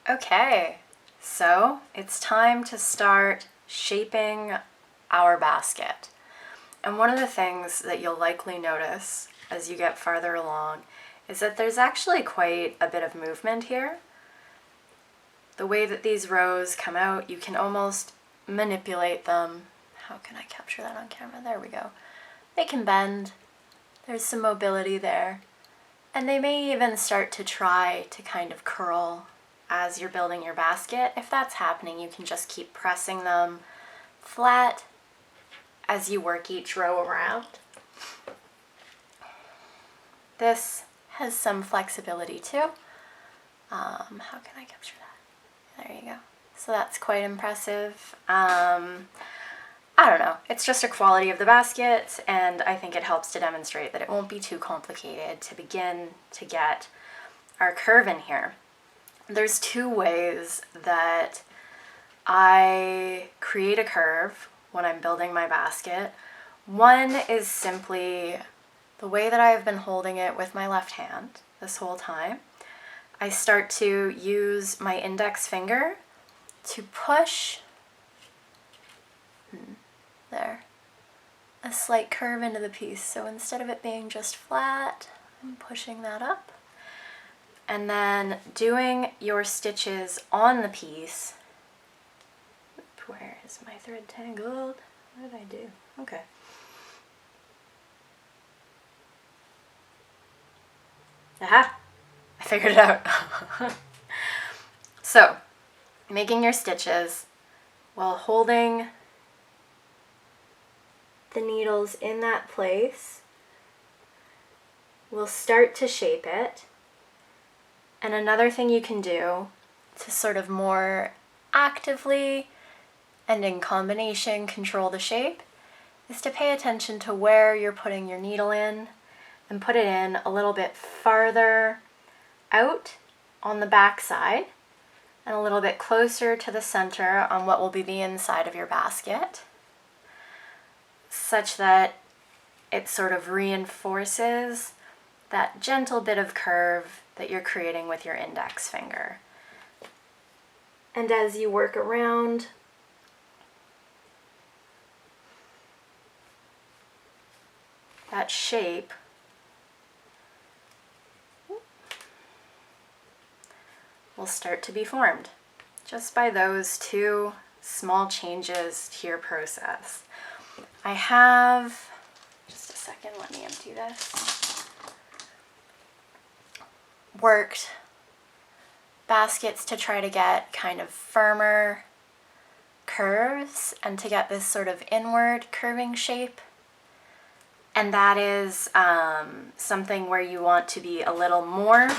Okay, so it's time to start shaping our basket. And one of the things that you'll likely notice as you get farther along is that there's actually quite a bit of movement here. The way that these rows come out, you can almost manipulate them. How can I capture that on camera? There we go. They can bend. There's some mobility there. And they may even start to try to kind of curl as you're building your basket. If that's happening, you can just keep pressing them flat as you work each row around. This has some flexibility too. How can I capture that? There you go. So that's quite impressive. I don't know, it's just a quality of the basket, and I think it helps to demonstrate that it won't be too complicated to begin to get our curve in here. There's two ways that I create a curve when I'm building my basket. One is simply the way that I have been holding it with my left hand this whole time. I start to use my index finger to push a slight curve into the piece. So instead of it being just flat, I'm pushing that up. And then doing your stitches on the piece. Where is my thread tangled? What did I do? Okay. Aha! I figured it out. So, making your stitches while holding the needles in that place will start to shape it. And another thing you can do to sort of more actively and in combination control the shape is to pay attention to where you're putting your needle in and put it in a little bit farther out on the back side and a little bit closer to the center on what will be the inside of your basket, such that it sort of reinforces that gentle bit of curve that you're creating with your index finger. And as you work around, that shape will start to be formed just by those two small changes to your process. I have, just a second, let me empty this, worked baskets to try to get kind of firmer curves and to get this sort of inward curving shape. And that is something where you want to be a little more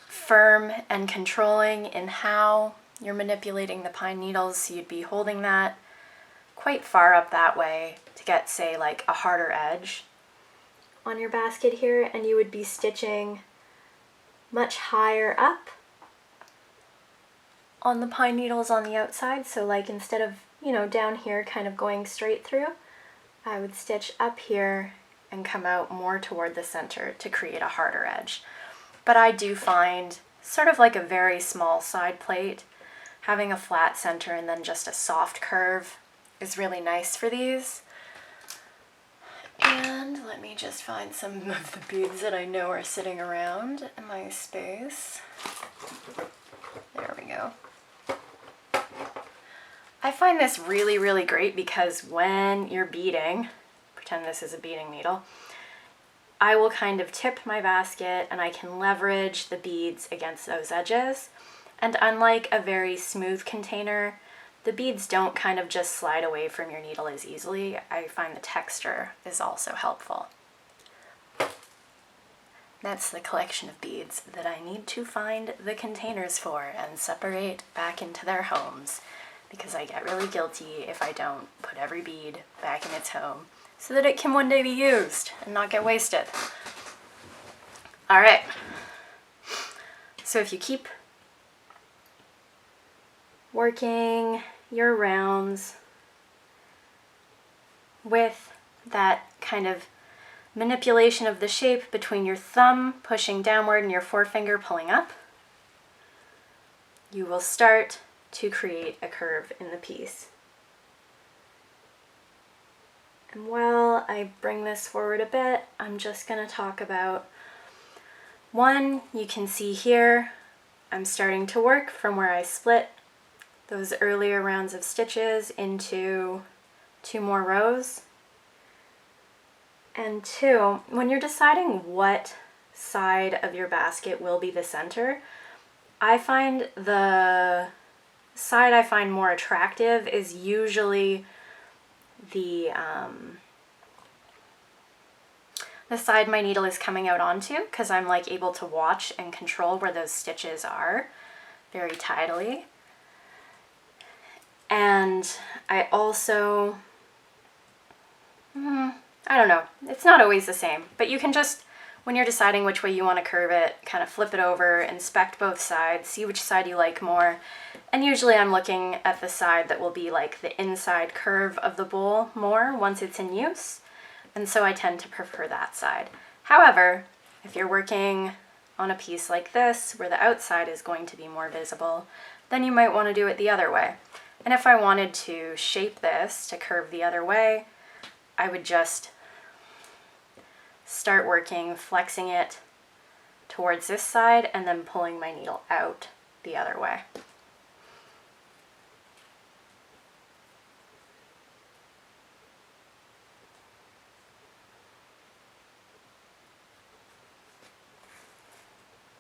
firm and controlling in how you're manipulating the pine needles. So you'd be holding that quite far up that way to get, say, like a harder edge on your basket here, and you would be stitching much higher up on the pine needles on the outside. So like instead of, down here kind of going straight through, I would stitch up here and come out more toward the center to create a harder edge. But I do find sort of like a very small side plate, having a flat center and then just a soft curve is really nice for these. And let me just find some of the beads that I know are sitting around in my space. There we go. I find this really, really great because when you're beading, pretend this is a beading needle, I will kind of tip my basket and I can leverage the beads against those edges. And unlike a very smooth container, the beads don't kind of just slide away from your needle as easily. I find the texture is also helpful. That's the collection of beads that I need to find the containers for and separate back into their homes, because I get really guilty if I don't put every bead back in its home so that it can one day be used and not get wasted. All right, so if you keep working your rounds with that kind of manipulation of the shape between your thumb pushing downward and your forefinger pulling up, you will start to create a curve in the piece. And while I bring this forward a bit, I'm just going to talk about one. You can see here I'm starting to work from where I split those earlier rounds of stitches into 2 more rows. And 2, when you're deciding what side of your basket will be the center, I find the side I find more attractive is usually the side my needle is coming out onto, because I'm like able to watch and control where those stitches are very tidily. And I also, I don't know, it's not always the same, but you can just, when you're deciding which way you want to curve it, kind of flip it over, inspect both sides, see which side you like more. And usually I'm looking at the side that will be like the inside curve of the bowl more once it's in use. And so I tend to prefer that side. However, if you're working on a piece like this, where the outside is going to be more visible, then you might want to do it the other way. And if I wanted to shape this to curve the other way, I would just start working, flexing it towards this side, and then pulling my needle out the other way.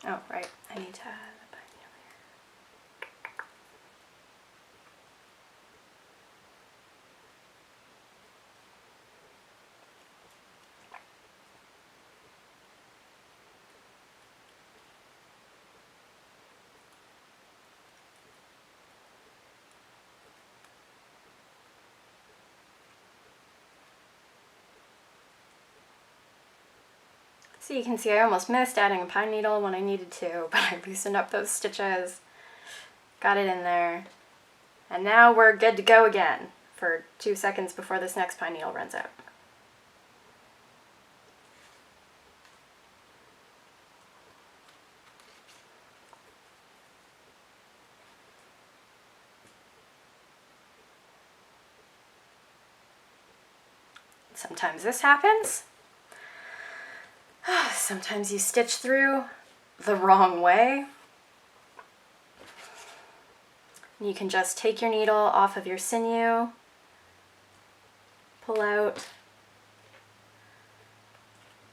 Oh, right, I need to add the button here. So you can see I almost missed adding a pine needle when I needed to, but I loosened up those stitches, got it in there, and now we're good to go again for 2 seconds before this next pine needle runs out. Sometimes this happens. Sometimes you stitch through the wrong way. You can just take your needle off of your sinew, pull out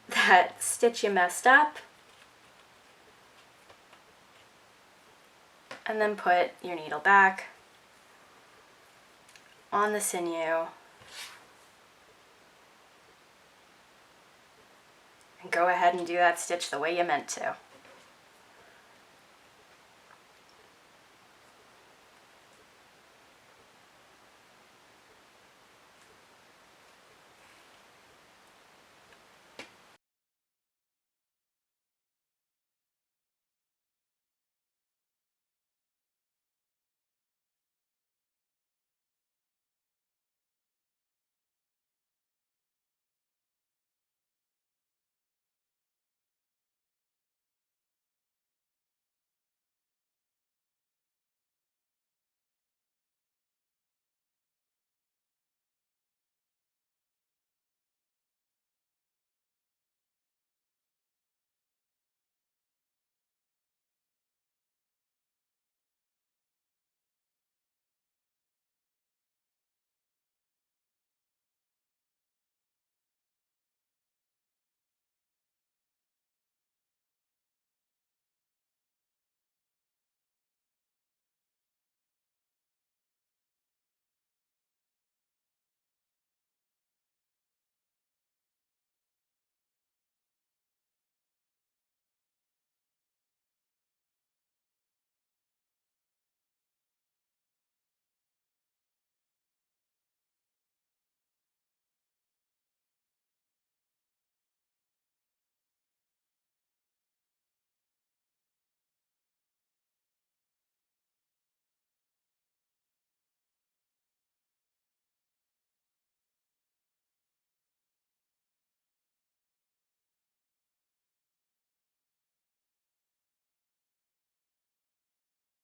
that stitch you messed up, and then put your needle back on the sinew and go ahead and do that stitch the way you meant to.